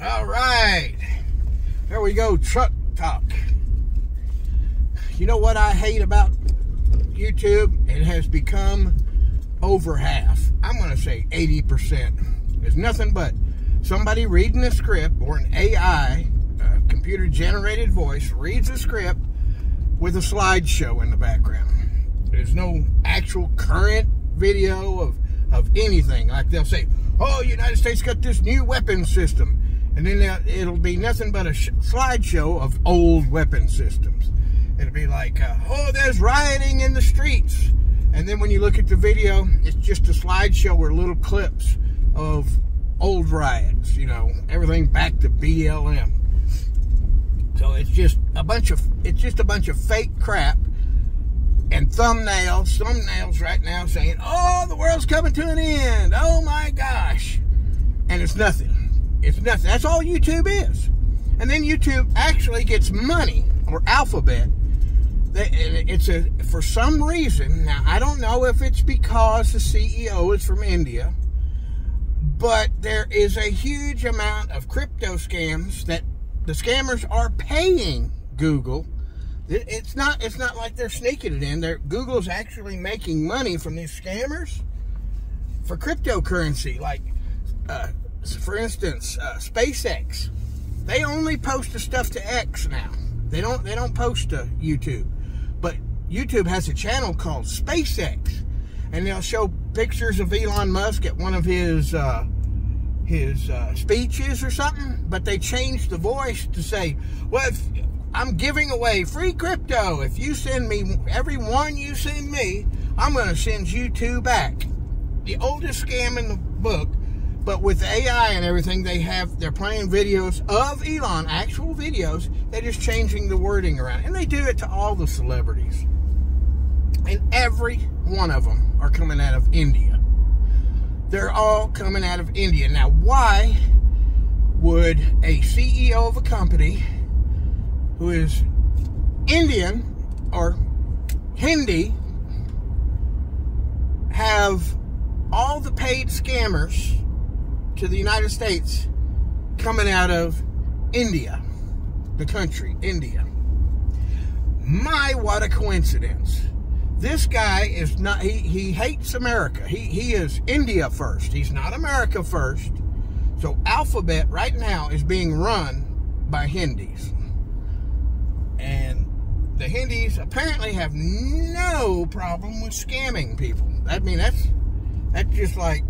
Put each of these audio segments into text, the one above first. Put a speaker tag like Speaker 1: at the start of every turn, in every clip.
Speaker 1: All right, there we go. Truck talk. You know what I hate about YouTube? It has become over half. I'm going to say 80%. There's nothing but somebody reading a script, or an AI, computer-generated voice, reads a script with a slideshow in the background. There's no actual current video of anything. Like they'll say, oh, United States got this new weapon system. And then it'll be nothing but a slideshow of old weapon systems. It'll be like, oh, there's rioting in the streets. And then when you look at the video, it's just a slideshow or little clips of old riots. You know, everything back to BLM. So it's just a bunch of fake crap and thumbnails right now saying, oh, the world's coming to an end. Oh my gosh. And it's nothing. It's nothing. That's all YouTube is. And then YouTube actually gets money, or Alphabet. For some reason, now I don't know if it's because the CEO is from India, but there is a huge amount of crypto scams that the scammers are paying Google. It's not like they're sneaking it in. Google's actually making money from these scammers for cryptocurrency. Like, for instance, SpaceX. They only post the stuff to X now. They don't post to YouTube. But YouTube has a channel called SpaceX, and they'll show pictures of Elon Musk at one of his speeches or something. But they changed the voice to say, well, I'm giving away free crypto. If you send me, every one you send me, I'm going to send you 2 back. The oldest scam in the book, but with AI and everything, they're playing videos of Elon, actual videos. They're just changing the wording around. And they do it to all the celebrities. And every one of them are coming out of India. They're all coming out of India. Now, why would a CEO of a company who is Indian or Hindi have all the paid scammers to the United States coming out of India, the country, India? My, what a coincidence. This guy is not, he hates America. He is India first. He's not America first. So Alphabet right now is being run by Hindis. And the Hindis apparently have no problem with scamming people. I mean, that's just like,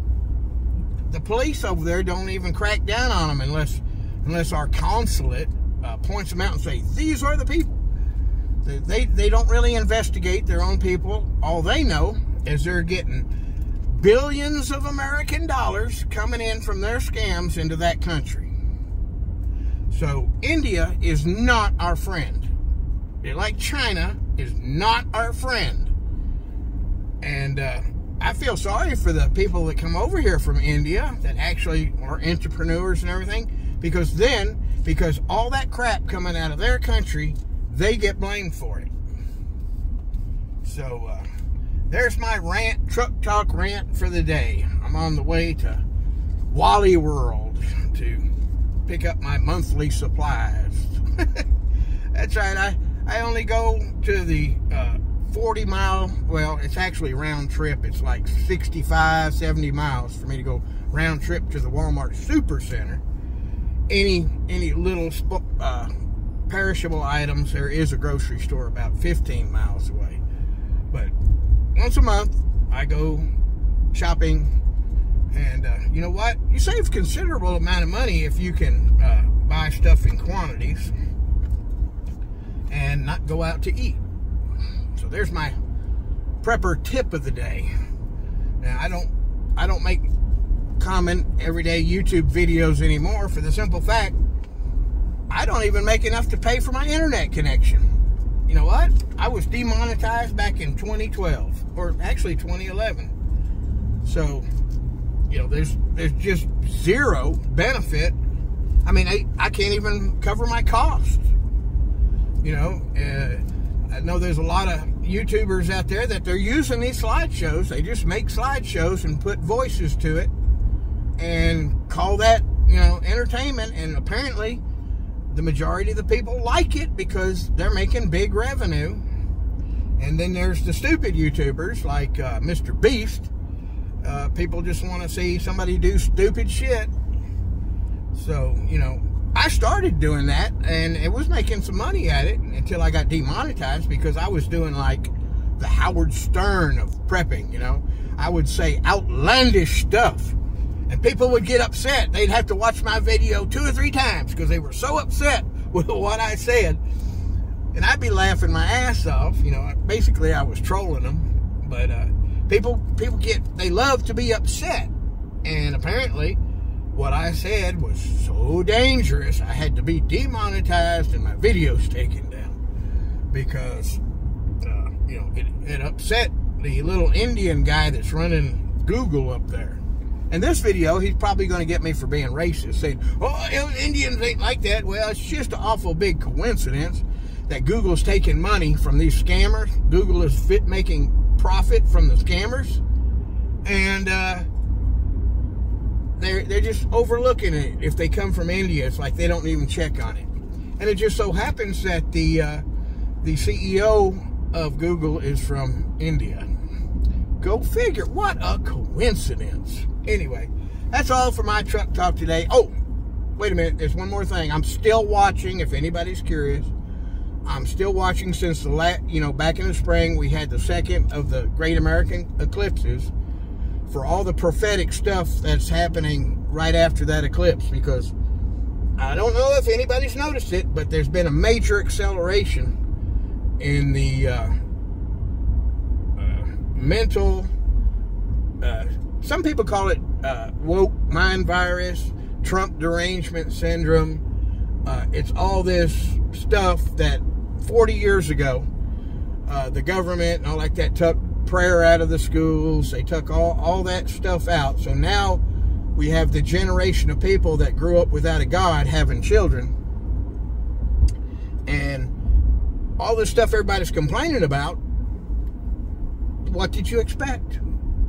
Speaker 1: the police over there don't even crack down on them unless our consulate points them out and say, these are the people. They don't really investigate their own people. All they know is they're getting billions of American dollars coming in from their scams into that country. So India is not our friend. Like China is not our friend. And I feel sorry for the people that come over here from India that actually are entrepreneurs and everything, because all that crap coming out of their country, they get blamed for it. So there's my truck talk rant for the day. I'm on the way to Wally World to pick up my monthly supplies. That's right. I only go to the 40-mile, well, it's actually round trip. It's like 65, 70 miles for me to go round trip to the Walmart Super Center. Any little perishable items, there is a grocery store about 15 miles away. But once a month, I go shopping, and you know what? You save a considerable amount of money if you can buy stuff in quantities and not go out to eat. So there's my prepper tip of the day. Now, I don't make common everyday YouTube videos anymore, for the simple fact I don't even make enough to pay for my internet connection. You know what? I was demonetized back in 2012, or actually 2011. So, you know, there's just zero benefit. I mean, I can't even cover my costs. You know, I know there's a lot of YouTubers out there that they're using these slideshows. They just make slideshows and put voices to it and call that entertainment, and apparently the majority of the people like it because they're making big revenue. And then there's the stupid YouTubers like Mr. Beast. People just want to see somebody do stupid shit. So, I started doing that, and it was making some money at it until I got demonetized because I was doing like the Howard Stern of prepping, I would say outlandish stuff, and people would get upset. They'd have to watch my video 2 or 3 times because they were so upset with what I said, and I'd be laughing my ass off. Basically I was trolling them, but people they love to be upset, and apparently what I said was so dangerous I had to be demonetized and my videos taken down because it upset the little Indian guy that's running Google up there. And this video, he's probably going to get me for being racist, saying, oh, Indians ain't like that. Well, it's just an awful big coincidence that Google's taking money from these scammers. Google is making profit from the scammers, and they're just overlooking it. If they come from India, it's like they don't even check on it. And it just so happens that the CEO of Google is from India. Go figure. What a coincidence. Anyway, that's all for my truck talk today. Oh, wait a minute. There's one more thing. I'm still watching, if anybody's curious. I'm still watching since the back in the spring, we had the second of the Great American Eclipses for all the prophetic stuff that's happening right after that eclipse, because I don't know if anybody's noticed it, but there's been a major acceleration in the mental, some people call it woke mind virus, Trump derangement syndrome. It's all this stuff that 40 years ago, the government and all like that took prayer out of the schools. They took all that stuff out. So now we have the generation of people that grew up without a God having children. And all this stuff everybody's complaining about, what did you expect?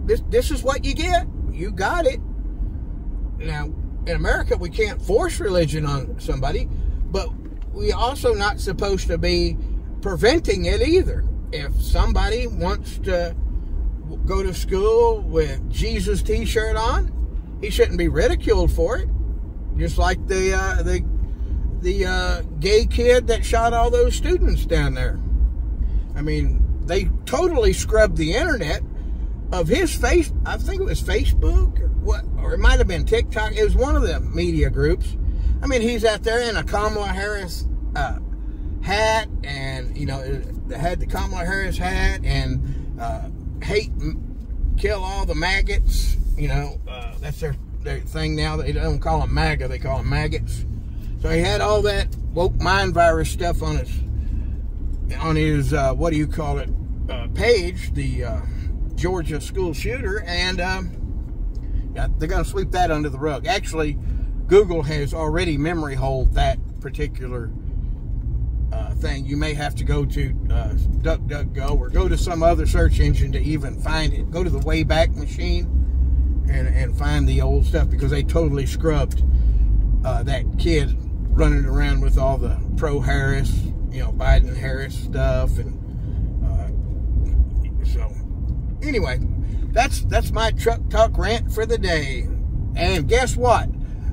Speaker 1: This is what you get. You got it. Now, in America, we can't force religion on somebody, but we also not supposed to be preventing it either. If somebody wants to go to school with Jesus t-shirt on, he shouldn't be ridiculed for it. Just like the gay kid that shot all those students down there. I mean, they totally scrubbed the internet of his face. I think it was Facebook or it might have been TikTok. It was one of the media groups. I mean, he's out there in a Kamala Harris hat, and they had the Kamala Harris hat, and hate, kill all the maggots. That's their thing now. They don't call them MAGA, they call them maggots. So he had all that woke mind virus stuff on his what do you call it, page, the Georgia school shooter, and they're going to sweep that under the rug. Actually, Google has already memory holed that particular thing. You may have to go to DuckDuckGo or go to some other search engine to even find it. Go to the Wayback Machine and find the old stuff, because they totally scrubbed that kid running around with all the pro-Harris, Biden-Harris stuff. And so anyway, that's my truck talk rant for the day. And guess what?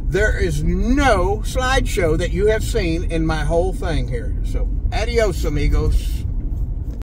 Speaker 1: There is no slideshow that you have seen in my whole thing here. So, adios, amigos.